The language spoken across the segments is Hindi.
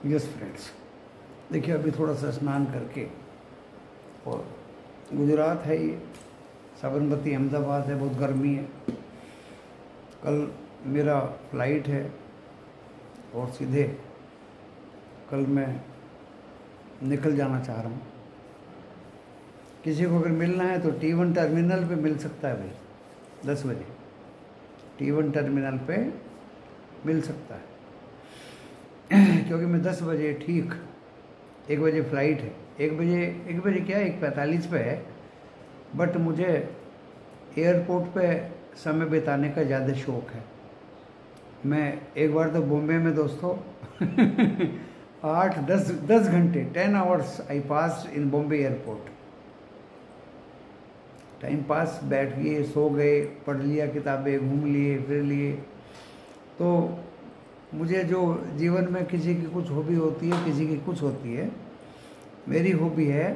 यस फ्रेंड्स, देखिए अभी थोड़ा सा स्नान करके, और गुजरात है ये, साबरमती अहमदाबाद है, बहुत गर्मी है। कल मेरा फ्लाइट है और सीधे कल मैं निकल जाना चाह रहा हूँ। किसी को अगर मिलना है तो T1 टर्मिनल पे मिल सकता है भाई, 10 बजे T1 टर्मिनल पे मिल सकता है। क्योंकि मैं 10 बजे ठीक 1 बजे फ़्लाइट है, 1 बजे क्या 1:45 पे है, बट मुझे एयरपोर्ट पे समय बिताने का ज़्यादा शौक़ है। मैं एक बार तो बॉम्बे में दोस्तों 8-10 घंटे 10 hours I pass in Bombay airport. Time pass, बैठ गए, सो गए, पढ़ लिया किताबें, घूम लिए, फिर लिए। तो मुझे जो जीवन में किसी की कुछ हॉबी होती है, किसी की कुछ होती है, मेरी हॉबी है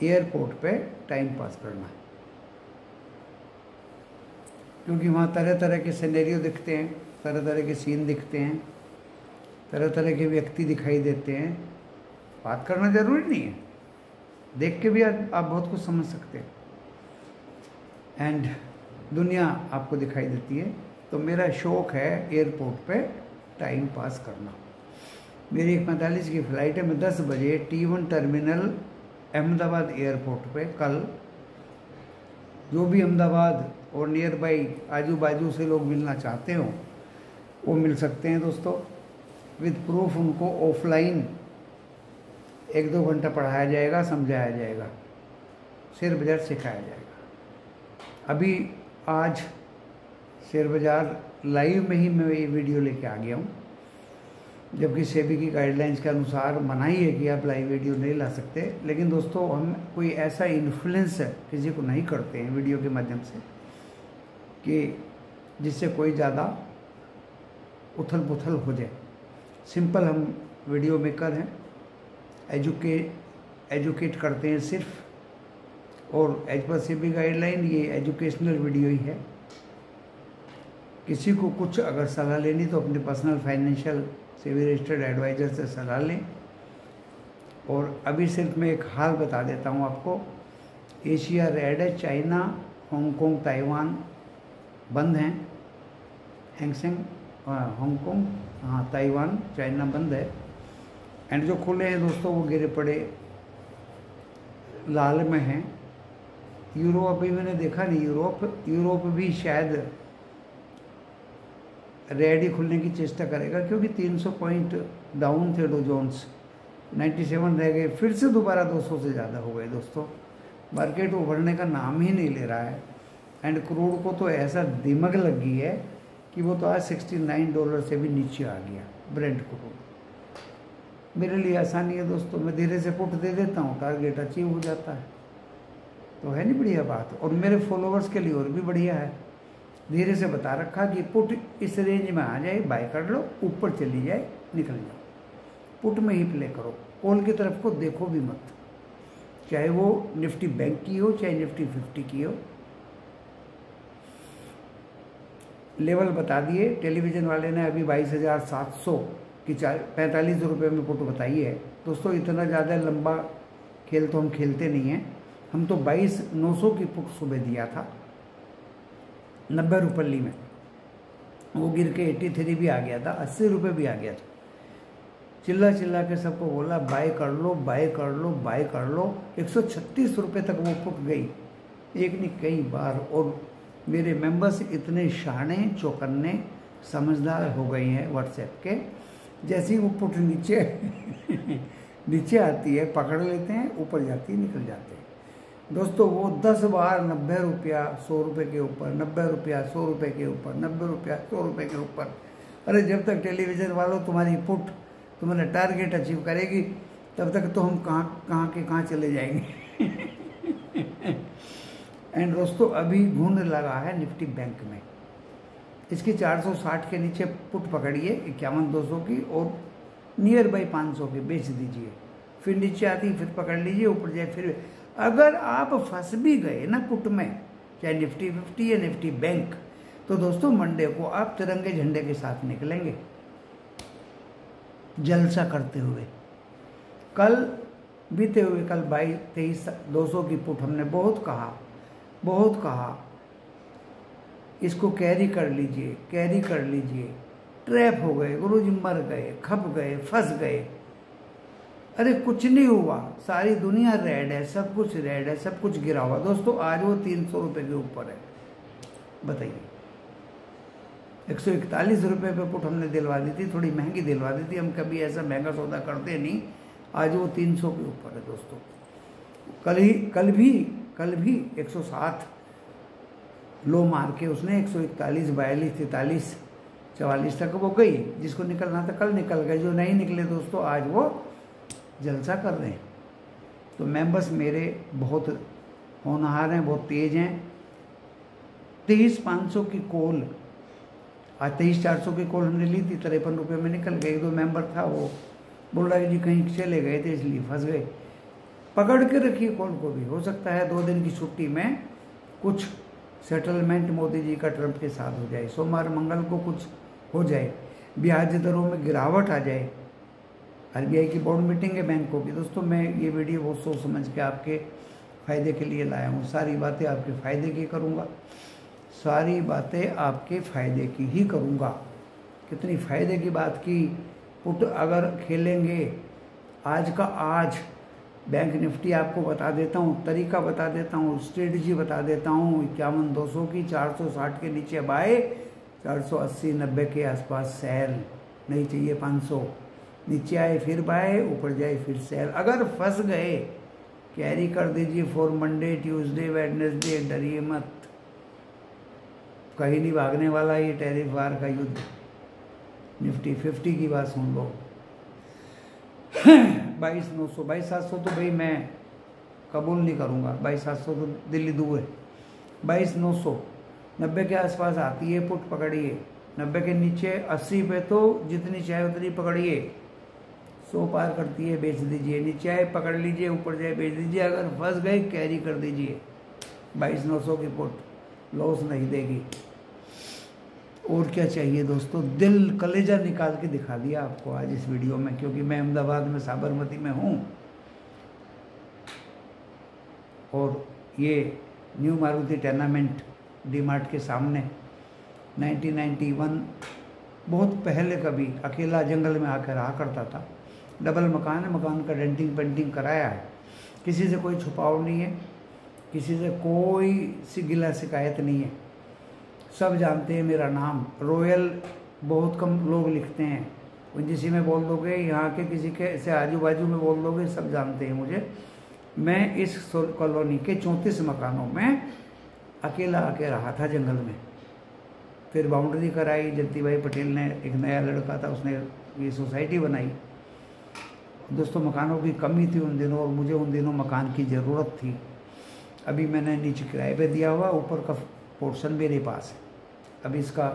एयरपोर्ट पे टाइम पास करना। क्योंकि वहाँ तरह तरह के सिनेरियो दिखते हैं, तरह तरह के सीन दिखते हैं, तरह तरह के व्यक्ति दिखाई देते हैं। बात करना ज़रूरी नहीं है, देख के भी आप बहुत कुछ समझ सकते हैं, एंड दुनिया आपको दिखाई देती है। तो मेरा शौक़ है एयरपोर्ट पे टाइम पास करना। मेरी 1:45 की फ़्लाइट है, मैं 10 बजे T1 टर्मिनल अहमदाबाद एयरपोर्ट पे कल, जो भी अहमदाबाद और नियर बाई आजू बाजू से लोग मिलना चाहते हो वो मिल सकते हैं दोस्तों। विद प्रूफ उनको ऑफलाइन 1-2 घंटा पढ़ाया जाएगा, समझाया जाएगा, शेयर बाज़ार सिखाया जाएगा। अभी आज शेयर बाज़ार लाइव में ही मैं ये वीडियो लेके आ गया हूँ, जबकि सेबी की गाइडलाइंस के अनुसार मनाही है कि आप लाइव वीडियो नहीं ला सकते। लेकिन दोस्तों हम कोई ऐसा इन्फ्लुएंस किसी को नहीं करते हैं वीडियो के माध्यम से कि जिससे कोई ज़्यादा उथल पुथल हो जाए। सिंपल हम वीडियो मेकर हैं, एजुकेट करते हैं सिर्फ, और एज पर सेबी गाइडलाइन ये एजुकेशनल वीडियो ही है। किसी को कुछ अगर सलाह लेनी तो अपने personal financial SEBI registered adviser से सलाह लें। और अभी सिर्फ मैं एक हाल बता देता हूँ आपको, एशिया रेड है, चाइना, हांगकांग, ताइवान बंद हैं, हैंगसेंग, हांगकांग, हाँ ताइवान, चाइना बंद है, एंड जो खुले हैं दोस्तों वो गिरे पड़े लाल में हैं। यूरोप अभी मैंने देखा नहीं, यूरोप भी शायद रेड ही खुलने की चेष्टा करेगा, क्योंकि 300 पॉइंट डाउन थे डो जोन्स, 97 रह गए, फिर से दोबारा 200 से ज़्यादा हो गए दोस्तों। मार्केट उभरने का नाम ही नहीं ले रहा है, एंड क्रूड को तो ऐसा दिमक लग गई है कि वो तो आज $69 से भी नीचे आ गया ब्रेंट क्रूड। मेरे लिए आसानी है दोस्तों, मैं धीरे से पुट दे देता हूँ, टारगेट अचीव हो जाता है, तो है नहीं बढ़िया बात। और मेरे फॉलोअर्स के लिए और भी बढ़िया है, धीरे से बता रखा कि पुट इस रेंज में आ जाए बाय कर लो, ऊपर चली जाए निकल जाओ, पुट में ही प्ले करो, कॉल की तरफ को देखो भी मत, चाहे वो निफ्टी बैंक की हो चाहे निफ्टी 50 की हो। लेवल बता दिए, टेलीविज़न वाले ने अभी 22,700 की 45 रुपये में पुट बताई है दोस्तों। इतना ज़्यादा लंबा खेल तो हम खेलते नहीं हैं, हम तो 22,900 की पुट सुबह दिया था 90 रुपये में, वो गिर के 83 भी आ गया था, 80 रुपये भी आ गया था। चिल्ला के सबको बोला बाय कर लो, बाय कर लो, बाय कर लो, 136 रुपये तक वो पुट गई, एक नहीं कई बार। और मेरे मेंबर्स इतने शाने, चौकन्ने, समझदार हो गए हैं व्हाट्सएप के, जैसे ही वो पुट नीचे नीचे आती है पकड़ लेते हैं, ऊपर जाती है निकल जाते हैं दोस्तों। वो 10 बार 90 रुपया 100 रुपये के ऊपर, 90 रुपया 100 रुपये के ऊपर, 90 रुपया 100 रुपये के ऊपर। अरे जब तक टेलीविज़न वालों तुम्हारी पुट तुम्हारा टारगेट अचीव करेगी, तब तक तो हम कहाँ चले जाएंगे। एंड दोस्तों अभी घूमने लगा है निफ्टी बैंक में, इसकी 460 के नीचे पुट पकड़िए 51,200 की, और नियर बाई 500 की बेच दीजिए, फिर नीचे आती फिर पकड़ लीजिए, ऊपर जाए फिर। अगर आप फंस भी गए ना पुट में, चाहे निफ्टी 50 या निफ्टी बैंक, तो दोस्तों मंडे को आप तिरंगे झंडे के साथ निकलेंगे। जलसा करते हुए। कल बीते हुए कल 22-23 200 की पुट हमने बहुत कहा इसको कैरी कर लीजिए। ट्रैप हो गए गुरुजी, मर गए, खप गए, फंस गए। अरे कुछ नहीं हुआ, सारी दुनिया रेड है, सब कुछ रेड है, सब कुछ गिरा हुआ। दोस्तों आज वो 300 रुपये के ऊपर है। बताइए, 141 रुपये पे पुट हमने दिलवा दी थी, थोड़ी महंगी दिलवा दी थी, हम कभी ऐसा महंगा सौदा करते नहीं। आज वो 300 के ऊपर है दोस्तों। कल भी 107 लो मार के उसने 141, 42, 43, 44 तक वो गई। जिसको निकलना था कल निकल गए, जो नहीं निकले दोस्तों आज वो जलसा कर रहे हैं। तो मेंबर्स मेरे बहुत होनहार हैं, बहुत तेज हैं। 23,500 की कॉल, आज 23,400 की कॉल हमने ली थी, 53 रुपये में निकल गए। 1-2 मेंबर था, वो बोल रहा है जी कहीं चले गए थे इसलिए फंस गए। पकड़ के रखिए कॉल को भी, हो सकता है 2 दिन की छुट्टी में कुछ सेटलमेंट मोदी जी का ट्रंप के साथ हो जाए, सोमवार मंगल को कुछ हो जाए, ब्याज दरों में गिरावट आ जाए। आरबीआई की बोर्ड मीटिंग है बैंकों की। दोस्तों मैं ये वीडियो बहुत सोच समझ के आपके फ़ायदे के लिए लाया हूँ। सारी बातें आपके फ़ायदे की करूँगा, सारी बातें आपके फ़ायदे की ही करूँगा। कितनी फ़ायदे की बात की। पुट अगर खेलेंगे आज का आज, बैंक निफ्टी आपको बता देता हूँ, तरीका बता देता हूँ, स्ट्रेटजी बता देता हूँ। 51-200 की 460 के नीचे बाय, 480-90 के आसपास सेल, नहीं चाहिए 500, नीचे आए फिर बाय, ऊपर जाए फिर सेल। अगर फंस गए कैरी कर दीजिए फॉर मंडे, ट्यूसडे, वेडनेसडे, डरिए मत, कहीं नहीं भागने वाला ये टैरिफ वार का युद्ध। निफ्टी 50 की बात सुन लो, 22,900, 22,700 तो भाई मैं कबूल नहीं करूँगा, 22,700 तो दिल्ली दूर है। 22,900 90 के आसपास आती है पुट, पकड़िए। 90 के नीचे 80 पे तो जितनी चाहे उतनी पकड़िए। 100 पार करती है बेच दीजिए, नीचे आए पकड़ लीजिए, ऊपर जाए बेच दीजिए। अगर फंस गए कैरी कर दीजिए। 22,900 की पुट लॉस नहीं देगी। और क्या चाहिए दोस्तों, दिल कलेजा निकाल के दिखा दिया आपको आज इस वीडियो में, क्योंकि मैं अहमदाबाद में साबरमती में हूँ और ये न्यू मारुति टेनामेंट डीमार्ट के सामने 1991 बहुत पहले कभी अकेला जंगल में आकर रहा करता था। डबल मकान है, मकान का डेंटिंग पेंटिंग कराया है, किसी से कोई छुपाव नहीं है, किसी से कोई सी गिला शिकायत नहीं है। सब जानते हैं मेरा नाम रॉयल, बहुत कम लोग लिखते हैं, जिसी में बोल दोगे, यहाँ के किसी के से आजू बाजू में बोल दोगे, सब जानते हैं मुझे। मैं इस कॉलोनी के 34 मकानों में अकेला आके रहा था जंगल में। फिर बाउंड्री कराई जयंती भाई पटेल ने, एक नया लड़का था, उसने ये सोसाइटी बनाई। दोस्तों मकानों की कमी थी उन दिनों, और मुझे उन दिनों मकान की ज़रूरत थी। अभी मैंने नीचे किराए पे दिया हुआ, ऊपर का पोर्शन मेरे पास है। अभी इसका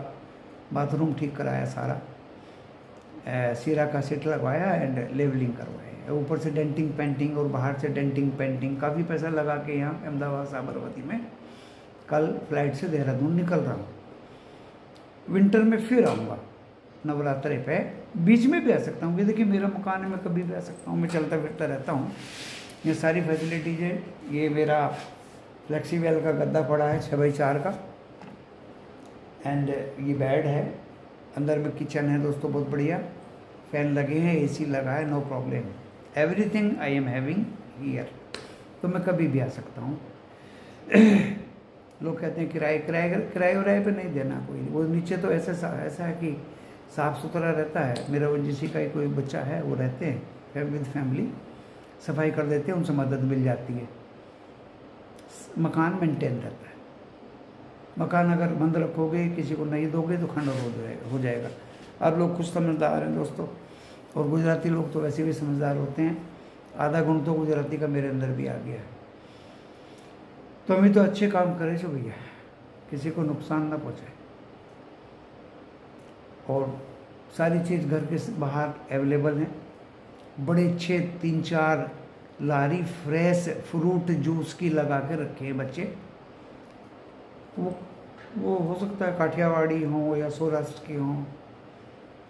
बाथरूम ठीक कराया सारा, सीरा का सेट लगवाया एंड लेवलिंग करवाया, ऊपर से डेंटिंग पेंटिंग और बाहर से डेंटिंग पेंटिंग। काफ़ी पैसा लगा के यहाँ अहमदाबाद साबरमती में कल फ्लाइट से देहरादून निकल रहा हूँ। विंटर में फिर आऊँगा नवरात्रे पे, बीच में भी आ सकता हूँ, देखिए मेरा मकान है, मैं कभी भी आ सकता हूँ, मैं चलता फिरता रहता हूँ। ये सारी फैसिलिटीज है। ये मेरा फ्लेक्सीवेल का गद्दा पड़ा है 6x4 का, एंड ये बेड है, अंदर में किचन है दोस्तों बहुत बढ़िया, फैन लगे हैं, एसी लगा है, no problem, everything I am having here. तो मैं कभी भी आ सकता हूँ। लोग कहते हैं किराए पे नहीं देना कोई, वो नीचे तो ऐसा है कि साफ़ सुथरा रहता है। मेरा वो जिसी का कोई बच्चा है वो रहते हैं विद फैमिली, सफाई कर देते हैं, उनसे मदद मिल जाती है, मकान मेंटेन रहता है। मकान अगर बंद रखोगे, किसी को नहीं दोगे तो खंडर हो जाएगा। अब लोग कुछ समझदार हैं दोस्तों, और गुजराती लोग तो वैसे भी समझदार होते हैं। आधा गुण तो गुजराती का मेरे अंदर भी आ गया है। तो हमें तो अच्छे काम करें जो भैया, किसी को नुकसान ना पहुँचाए, और सारी चीज़ घर के बाहर अवेलेबल है। बड़े अच्छे 3-4 लारी फ्रेश फ्रूट जूस की लगा के रखे हैं बच्चे। वो हो सकता है काठियावाड़ी हो या सौराष्ट्र की हो,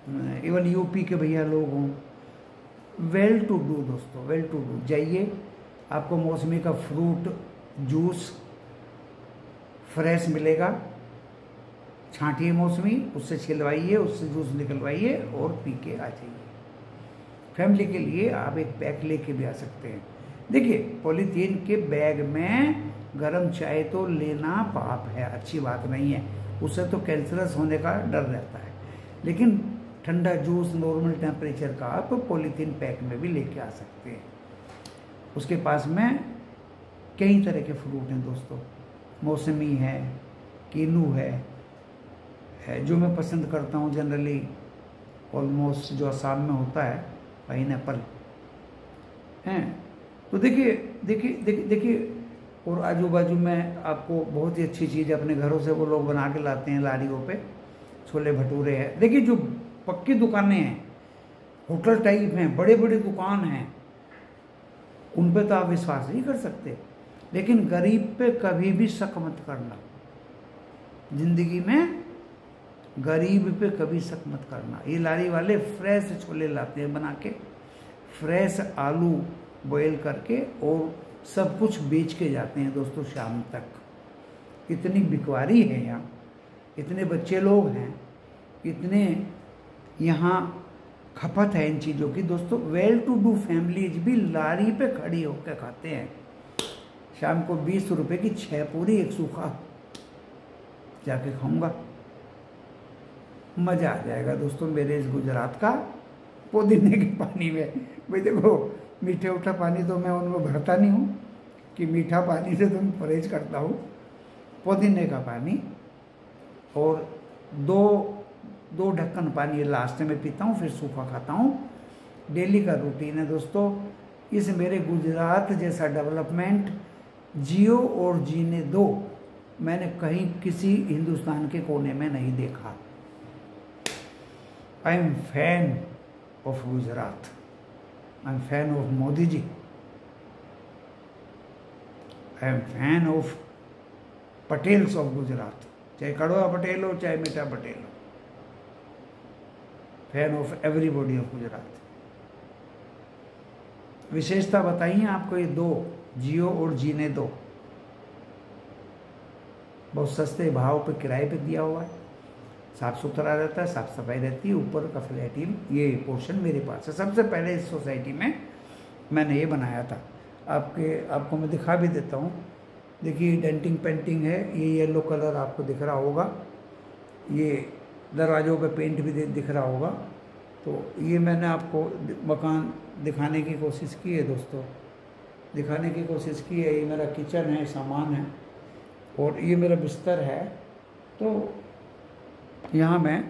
इवन यूपी के भैया लोग हों, वेल टू डू दोस्तों, वेल टू डू जाइए, आपको मौसमी का फ्रूट जूस फ्रेश मिलेगा, छांटिए मौसमी, उससे छिलवाइए, उससे जूस निकलवाइए और पी के आ जाइए। फैमिली के लिए आप एक पैक लेके भी आ सकते हैं। देखिए, पॉलीथीन के बैग में गर्म चाय तो लेना पाप है, अच्छी बात नहीं है, उससे तो कैंसरस होने का डर रहता है। लेकिन ठंडा जूस नॉर्मल टेम्परेचर का आप पॉलीथीन पैक में भी लेके आ सकते हैं। उसके पास में कई तरह के फ्रूट हैं दोस्तों, मौसमी है, कीनू है जो मैं पसंद करता हूँ जनरली, ऑलमोस्ट जो असम में होता है, पाइनएप्पल हैं। तो देखिए देखिए देखिए देखिए, और आजू बाजू में आपको बहुत ही अच्छी चीज़ अपने घरों से वो लोग बना के लाते हैं लारियों पे, छोले भटूरे हैं। देखिए, जो पक्की दुकानें हैं, होटल टाइप हैं, बड़े बड़े दुकान हैं, उन पे तो आप विश्वास नहीं कर सकते। लेकिन गरीब पे कभी भी शक मत करना, जिंदगी में गरीब पे कभी शक मत करना। ये लारी वाले फ्रेश छोले लाते हैं बना के, फ्रेश आलू बॉयल करके, और सब कुछ बेच के जाते हैं दोस्तों शाम तक। इतनी बिकवारी है यहाँ, इतने बच्चे लोग हैं, इतने यहाँ खपत है इन चीज़ों की दोस्तों। वेल टू डू फैमिलीज भी लारी पे खड़ी होकर खाते हैं। शाम को 20 रुपए की 6 पूरी 1 सूखा जाके खाऊंगा, मज़ा आ जाएगा दोस्तों मेरे इस गुजरात का पुदीने के पानी में। भाई देखो, मीठे उठा पानी तो मैं उनमें भरता नहीं हूँ कि मीठा पानी से तो मैं परहेज करता हूँ। पुदीने का पानी और दो ढक्कन पानी लास्ट में पीता हूँ, फिर सूखा खाता हूँ। डेली का रूटीन है दोस्तों। इस मेरे गुजरात जैसा डेवलपमेंट जियो और जीने दो मैंने कहीं किसी हिंदुस्तान के कोने में नहीं देखा। I am fan of Gujarat, I am fan of Modi ji, I am fan of Patels of Gujarat, चाहे कड़वा पटेल हो चाहे मीठा पटेल हो, fan of everybody of Gujarat. विशेषता बताइए आपको ये दो, जियो और जीने दो, बहुत सस्ते भाव पे किराए पे दिया हुआ है, साफ सुथरा रहता है, साफ सफाई रहती है, ऊपर का फ्लैटिन ये पोर्शन मेरे पास है। सबसे पहले इस सोसाइटी में मैंने ये बनाया था, आपको मैं दिखा भी देता हूँ। देखिए डेंटिंग पेंटिंग है, ये येलो कलर आपको दिख रहा होगा, ये दरवाज़ों पे पेंट भी दिख रहा होगा। तो ये मैंने आपको मकान दिखाने की कोशिश की है दोस्तों, दिखाने की कोशिश की है। ये मेरा किचन है, सामान है, और ये मेरा बिस्तर है। तो यहाँ मैं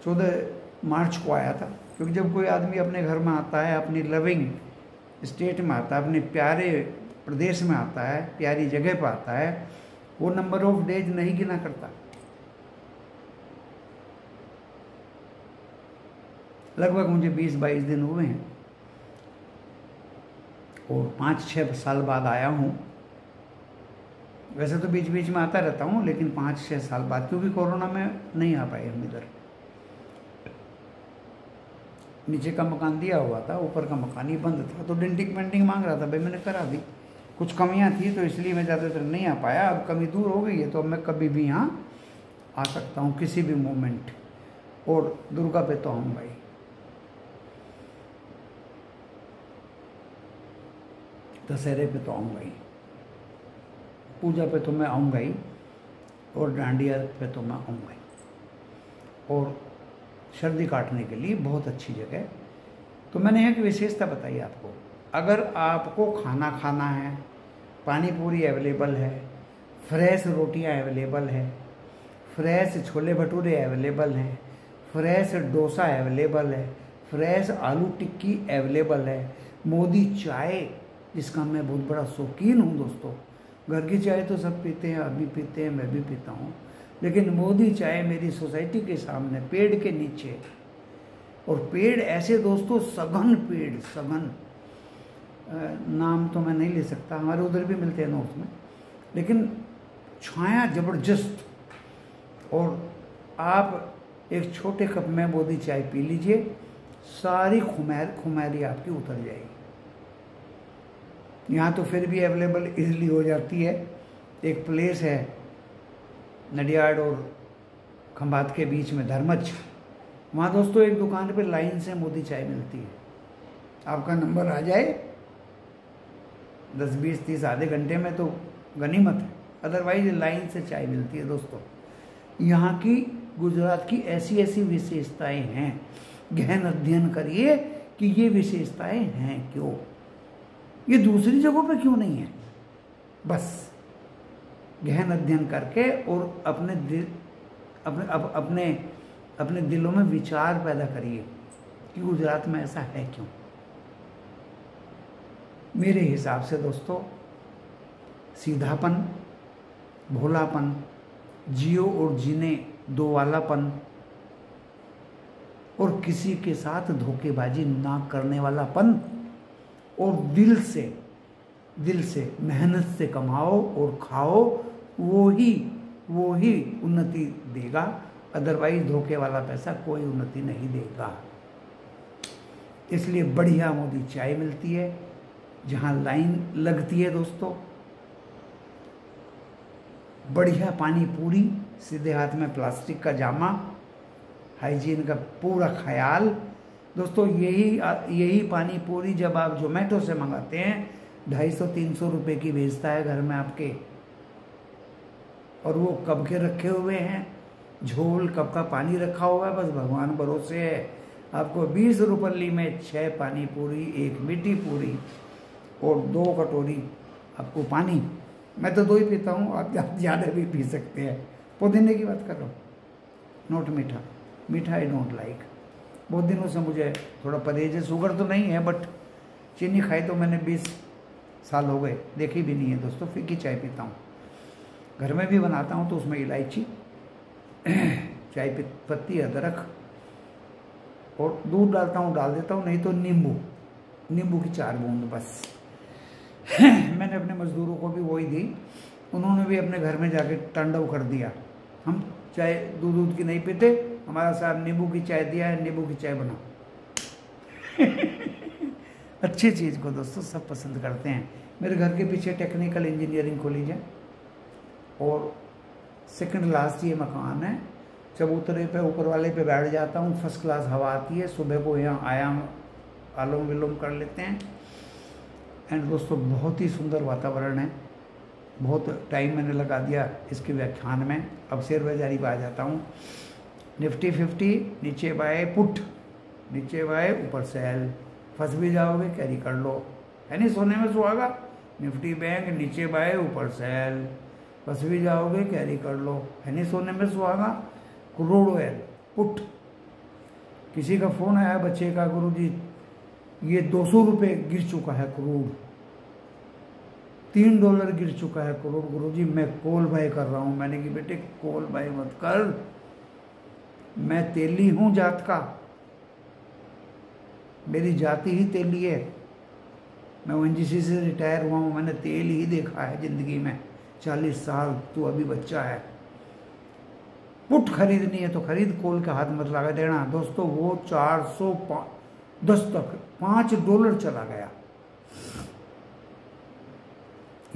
14 मार्च को आया था, क्योंकि जब कोई आदमी अपने घर में आता है, अपनी लविंग स्टेट में आता है, अपने प्यारे प्रदेश में आता है, प्यारी जगह पर आता है, वो नंबर ऑफ डेज नहीं गिना करता। लगभग मुझे 20-22 दिन हुए हैं और 5-6 साल बाद आया हूँ। वैसे तो बीच बीच में आता रहता हूँ, लेकिन 5-6 साल बाद, क्योंकि कोरोना में नहीं आ पाए हम इधर। नीचे का मकान दिया हुआ था, ऊपर का मकान ही बंद था, तो डेंटिंग पेंटिंग मांग रहा था, भाई मैंने करा दी। कुछ कमियां थी तो इसलिए मैं ज़्यादातर नहीं आ पाया। अब कमी दूर हो गई है तो अब मैं कभी भी यहाँ आ सकता हूँ, किसी भी मोमेंट। और दुर्गा पे तो आऊँगा ही, दशहरे पे तो आऊँगा ही, पूजा पे तो मैं आऊँगा ही, और डांडिया पे तो मैं आऊँगा ही। और सर्दी काटने के लिए बहुत अच्छी जगह। तो मैंने एक विशेषता बताई आपको, अगर आपको खाना खाना है, पानी पूरी अवेलेबल है, फ्रेश रोटियां अवेलेबल है, फ्रेश छोले भटूरे अवेलेबल हैं, फ्रेश डोसा अवेलेबल है, फ्रेश आलू टिक्की अवेलेबल है, मोदी चाय जिसका मैं बहुत बड़ा शौकीन हूँ दोस्तों। घर की चाय तो सब पीते हैं, अभी पीते हैं, मैं भी पीता हूँ, लेकिन मोदी चाय मेरी सोसाइटी के सामने पेड़ के नीचे, और पेड़ ऐसे दोस्तों सघन पेड़, सघन, नाम तो मैं नहीं ले सकता, हमारे उधर भी मिलते हैं नॉर्थ में, लेकिन छाया ज़बरदस्त। और आप एक छोटे कप में मोदी चाय पी लीजिए, सारी खुमारी आपकी उतर जाएगी। यहाँ तो फिर भी अवेलेबल इजीली हो जाती है। एक प्लेस है नडियाड और खंभात के बीच में, धर्मच, वहाँ दोस्तों एक दुकान पे लाइन से मोदी चाय मिलती है। आपका नंबर आ जाए 10, 20, 30 आधे घंटे में तो गनीमत है, अदरवाइज लाइन से चाय मिलती है दोस्तों। यहाँ की गुजरात की ऐसी ऐसी विशेषताएं हैं, गहन अध्ययन करिए कि ये विशेषताएं हैं क्यों, ये दूसरी जगहों पे क्यों नहीं है। बस गहन अध्ययन करके और अपने दिलों में विचार पैदा करिए कि गुजरात में ऐसा है क्यों। मेरे हिसाब से दोस्तों सीधापन, भोलापन, जियो और जीने दो वालापन और किसी के साथ धोखेबाजी ना करने वालापन और दिल से मेहनत से कमाओ और खाओ, वो ही उन्नति देगा। अदरवाइज धोखे वाला पैसा कोई उन्नति नहीं देगा। इसलिए बढ़िया मोदी चाय मिलती है जहाँ लाइन लगती है दोस्तों, बढ़िया पानी पूरी, सीधे हाथ में प्लास्टिक का जामा, हाइजीन का पूरा ख्याल। दोस्तों यही पानी पूरी जब आप जोमेटो से मंगाते हैं 250-300 रुपये की भेजता है घर में आपके, और वो कब के रखे हुए हैं, झोल कब का पानी रखा हुआ है, बस भगवान भरोसे है। आपको 20 रुपये में 6 पानी पूरी, 1 मीठी पूरी और 2 कटोरी आपको पानी। मैं तो 2 ही पीता हूँ, आप ज़्यादा भी पी सकते हैं। पुदीने की बात कर रहा हूँ, नोट मीठा आई डोंट लाइक। बहुत दिनों से मुझे थोड़ा परहेज है, शुगर तो नहीं है, बट चीनी खाई तो मैंने 20 साल हो गए, देखी भी नहीं है दोस्तों। फीकी चाय पीता हूँ, घर में भी बनाता हूँ तो उसमें इलायची, चाय पत्ती, अदरक और दूध डाल देता हूँ, नहीं तो नींबू की 4 बूंद बस। मैंने अपने मजदूरों को भी वही दी, उन्होंने भी अपने घर में जाके तांडव कर दिया। हम चाय दूध की नहीं पीते, हमारा साहब नींबू की चाय दिया है, नींबू की चाय बनाओ। अच्छी चीज़ को दोस्तों सब पसंद करते हैं। मेरे घर के पीछे टेक्निकल इंजीनियरिंग कॉलेज है और सेकंड लास्ट ये मकान है। चबूतरे पे ऊपर वाले पे बैठ जाता हूँ, फर्स्ट क्लास हवा आती है। सुबह को यहाँ आयाम आलोम विलोम कर लेते हैं। एंड दोस्तों बहुत ही सुंदर वातावरण है। बहुत टाइम मैंने लगा दिया इसके व्याख्यान में, अब शेयर बाजारी पे आ जाता हूँ। निफ्टी 50 नीचे बाय पुट, नीचे बाय ऊपर सेल, फंस भी जाओगे कैरी कर लो, है नहीं सोने में सुहागा। निफ्टी बैंक नीचे बाय ऊपर सेल, फंस भी जाओगे कैरी कर लो, है नहीं सोने में सुहागा। क्रूड ऑयल पुट, किसी का फोन आया बच्चे का, गुरुजी ये 200 रुपये गिर चुका है क्रूड, $3 गिर चुका है क्रूड, गुरुजी मैं कॉल बाय कर रहा हूँ। मैंने कि बेटे कॉल बाय मत कर, मैं तेली हूँ जात का, मेरी जाति ही तेली है। मैं ONGC से रिटायर हुआ हूँ, मैंने तेल ही देखा है ज़िंदगी में 40 साल। तू अभी बच्चा है। पुट खरीदनी है तो खरीद, कॉल का हाथ मत लगा देना। दोस्तों वो 410 तक $5 चला गया।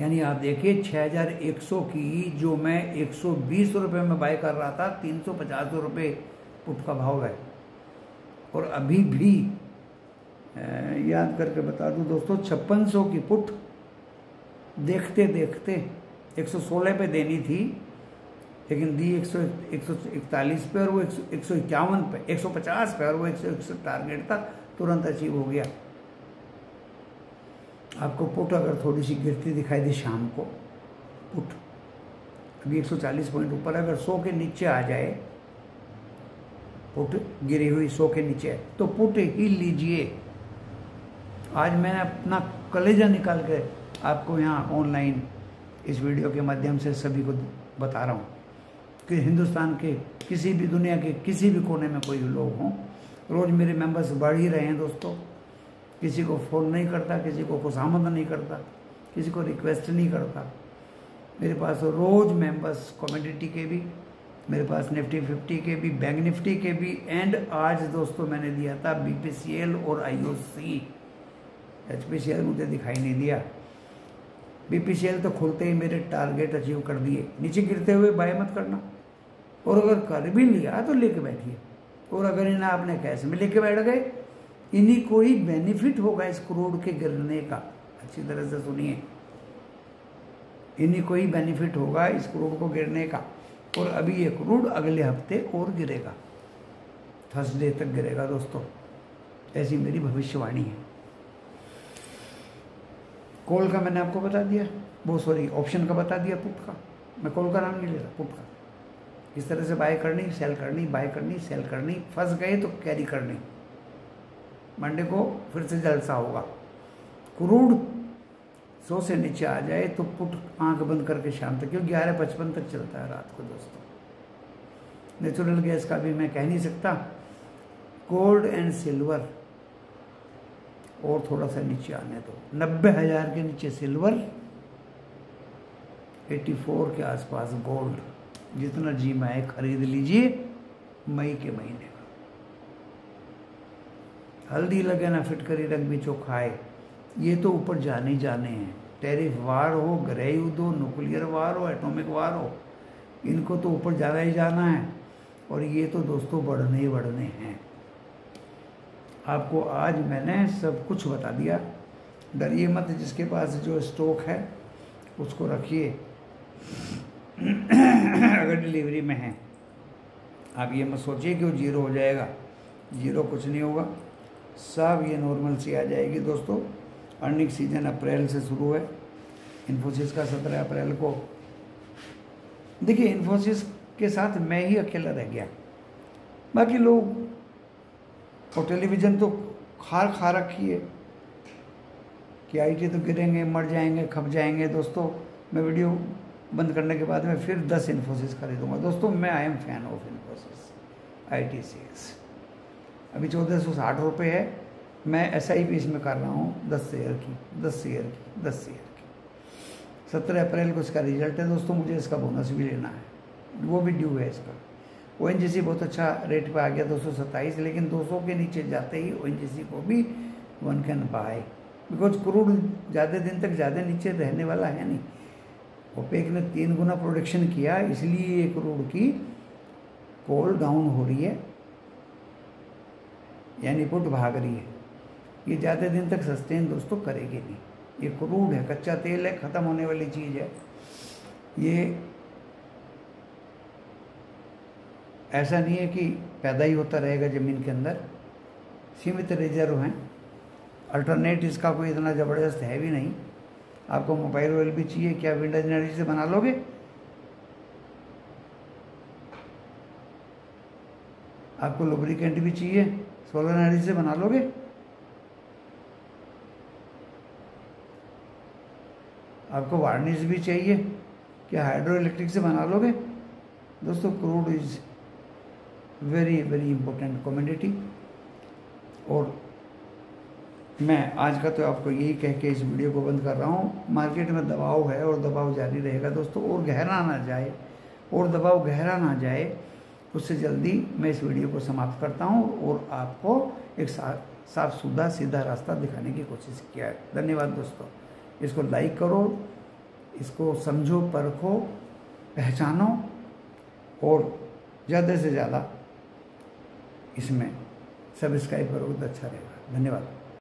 यानी आप देखिए 6100 की जो मैं 120 रुपये में बाय कर रहा था, 350 रुपये पुट का भाव है। और अभी भी याद करके बता दूं दोस्तों, 5600 की पुट देखते देखते 116 पे देनी थी, लेकिन दी 141 पे और वो 151 पे, 150 पे और वो 161 टारगेट था, तुरंत अचीव हो गया। आपको पुट अगर थोड़ी सी गिरती दिखाई दी शाम को, पुट अभी 140 पॉइंट ऊपर है, अगर 100 के नीचे आ जाए, पुट गिरी हुई 100 के नीचे, तो पुट ही लीजिए। आज मैंने अपना कलेजा निकाल के आपको यहाँ ऑनलाइन इस वीडियो के माध्यम से सभी को बता रहा हूँ कि हिंदुस्तान के किसी भी, दुनिया के किसी भी कोने में कोई लोग हों, रोज़ मेरे मेंबर्स बढ़ ही रहे हैं दोस्तों। किसी को फ़ोन नहीं करता, किसी को खुशामद नहीं करता, किसी को रिक्वेस्ट नहीं करता। मेरे पास रोज़ मेंबर्स कम्युनिटी के भी, मेरे पास निफ्टी 50 के भी, बैंक निफ्टी के भी, एंड आज दोस्तों मैंने दिया था BPCL और IOC। HPCL मुझे दिखाई नहीं दिया। BPCL तो खुलते ही मेरे टारगेट अचीव कर दिए। नीचे गिरते हुए बाय मत करना, और अगर कर भी लिया तो लेके बैठिए, और अगर इन्हें आपने कैश में लेके बैठ गए, इन्हीं को ही बेनिफिट होगा इस क्रूड के गिरने का। अच्छी तरह से सुनिए, इन्हीं को ही बेनिफिट होगा इस क्रूड को गिरने का। और अभी ये क्रूड अगले हफ्ते और गिरेगा, थर्सडे तक गिरेगा दोस्तों, ऐसी मेरी भविष्यवाणी है। कॉल का मैंने आपको बता दिया, वो सॉरी ऑप्शन का बता दिया, पुट का। मैं कॉल का नाम नहीं ले रहा, पुट का। इस तरह से बाय करनी, सेल करनी, बाय करनी, सेल करनी, फंस गए तो कैरी करनी। मंडे को फिर से जलसा होगा। क्रूड 100 से नीचे आ जाए तो पुट आंख बंद करके शाम तक, क्योंकि 11:55 तक चलता है रात को दोस्तों। नेचुरल गैस का भी मैं कह नहीं सकता। गोल्ड एंड सिल्वर और थोड़ा सा नीचे आने दो, 90,000 के नीचे सिल्वर, 84 के आसपास गोल्ड। जितना जी मैं खरीद लीजिए मई के महीने का। हल्दी लगे ना फिटकरी रंग भी चौखाए, ये तो ऊपर जाने ही जाने हैं। टैरिफ वार हो, गृह युद्ध हो, न्यूक्लियर वार हो, एटॉमिक वार हो, इनको तो ऊपर जाना ही जाना है। और ये तो दोस्तों बढ़ने ही बढ़ने हैं। आपको आज मैंने सब कुछ बता दिया। डरिए मत, जिसके पास जो स्टॉक है उसको रखिए अगर डिलीवरी में है। आप ये मत सोचिए कि वो जीरो हो जाएगा, जीरो कुछ नहीं होगा, सब ये नॉर्मल सी आ जाएगी दोस्तों। अर्निंग सीजन अप्रैल से शुरू है। इन्फोसिस का 17 अप्रैल को, देखिए इन्फोसिस के साथ मैं ही अकेला रह गया, बाकी लोग और टेलीविज़न तो खा रखी है कि IT तो गिरेंगे, मर जाएंगे, खप जाएंगे। दोस्तों मैं वीडियो बंद करने के बाद में फिर 10 इन्फोसिस खरीदूंगा। दोस्तों मैं आई am fan of Infosys ITCS। अभी 1460 रुपये है। मैं SIP इसमें कर रहा हूँ 10 शेयर की, 10 शेयर की, 10 शेयर की। 17 अप्रैल को इसका रिजल्ट है दोस्तों। मुझे इसका बोनस भी लेना है, वो भी ड्यू है इसका। ONGC बहुत अच्छा रेट पे आ गया 227, लेकिन 200 के नीचे जाते ही ONGC को भी one can buy, because crude ज़्यादा दिन तक ज़्यादा नीचे रहने वाला है नहीं। ओपेक ने 3 गुना प्रोडक्शन किया, इसलिए ये क्रूड की कॉल डाउन हो रही है, यानी पुट भाग रही है। ये ज़्यादा दिन तक सस्टेन दोस्तों करेगी नहीं। ये क्रूड है, कच्चा तेल है, ख़त्म होने वाली चीज़ है। ये ऐसा नहीं है कि पैदा ही होता रहेगा ज़मीन के अंदर, सीमित रिजर्व हैं। अल्टरनेट इसका कोई इतना ज़बरदस्त है भी नहीं। आपको मोबाइल ऑयल भी चाहिए, क्या विंड एनर्जी से बना लोगे? आपको लुब्रिकेंट भी चाहिए, सोलर एनर्जी से बना लोगे? आपको वार्निश भी चाहिए, क्या हाइड्रो इलेक्ट्रिक से बना लोगे? दोस्तों crude is very very important commodity. और मैं आज का तो आपको यही कह के इस वीडियो को बंद कर रहा हूँ। मार्केट में दबाव है और दबाव जारी रहेगा दोस्तों, और गहरा ना जाए, और दबाव गहरा ना जाए उससे जल्दी मैं इस वीडियो को समाप्त करता हूँ और आपको एक साफ सुथरा सीधा रास्ता दिखाने की कोशिश किया है। धन्यवाद दोस्तों। इसको लाइक करो, इसको समझो, परखो, पहचानो और ज़्यादा से ज़्यादा इसमें सब्सक्राइब करोगे तो अच्छा रहेगा। धन्यवाद।